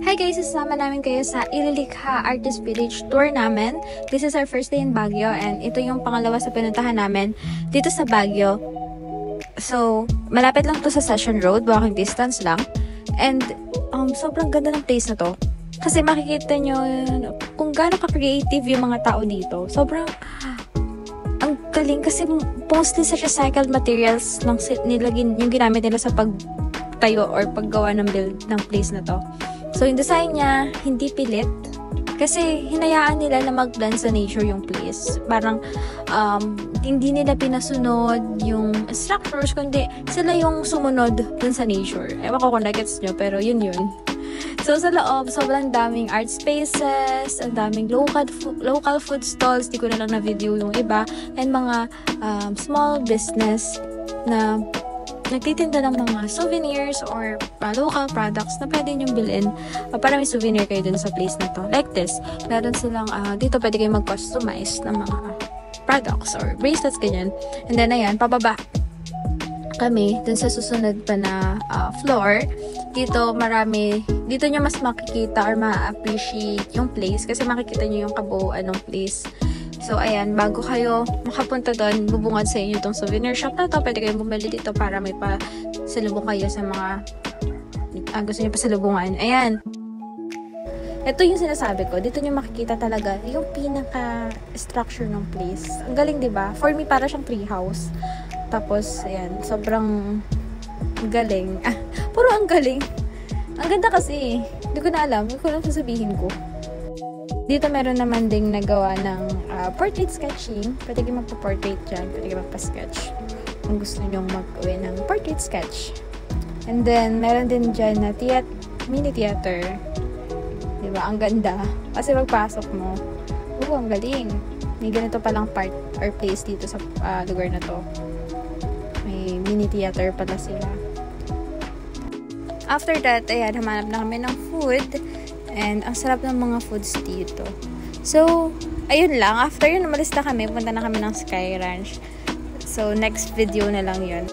Hi guys! Sasama namin kayo sa Ililikha Artist Village tour namin. This is our first day in Baguio and ito yung pangalawa sa pinuntahan namin dito sa Baguio. So, malapit lang to sa Session Road, walking distance lang. And sobrang ganda ng place na to. Kasi makikita nyo kung gaano ka-creative yung mga tao dito. Sobrang ang galing kasi mostly sa recycled materials lang yung ginamit nila sa pagtayo or paggawa ng build ng place na to. So, yung design niya, hindi pilit. Kasi, hinayaan nila na mag-blend sa nature yung place. Parang, hindi nila pinasunod yung structures, kundi sila yung sumunod dun sa nature. Ewan ko kung nagets nyo, pero yun. So, sa loob, sobrang daming art spaces, ang daming local food stalls, di ko na lang na-video yung iba, and mga small business na nagtitinda ng mga souvenirs or local products na pwede nyo bilhin para may souvenir kayo dun sa place na to. Like this, meron silang dito pwede kayo mag-customize ng mga products or bracelets, ganyan. And then, ayan, pababa kami dun sa susunod pa na floor. Dito nyo mas makikita or ma-appreciate yung place kasi makikita nyo yung kabuuan ng place. So, ayan, bago kayo makapunta doon, bubungad sa inyo itong souvenir shop na to. Pwede kayong bumili dito para may pasalubong kayo sa mga gusto nyo pasalubungan. Ayan. Ito yung sinasabi ko. Dito nyo makikita talaga yung pinaka-structure ng place. Ang galing, diba? For me, para siyang tree house. Tapos, ayan, sobrang galing. Puro ang galing. Ang ganda kasi. Hindi ko na alam. Hindi ko lang sasabihin ko. Dito meron naman ding nagawa ng portrait sketching. Pwede kayo magpa-portrait dyan. Pwede kayo magpa-sketch. Kung gusto nyo mag-uwi ng portrait sketch. And then, meron din dyan na mini theater. Diba? Ang ganda. Kasi magpasok mo. Ang galing. May ganito palang part or place dito sa lugar na to. May mini theater pala sila. After that, ayan, hamanap na kami ng food. And ang sarap ng mga foods dito. So, ayun lang. After yun, umalis na kami. Punta na kami ng Sky Ranch. So, next video na lang yun.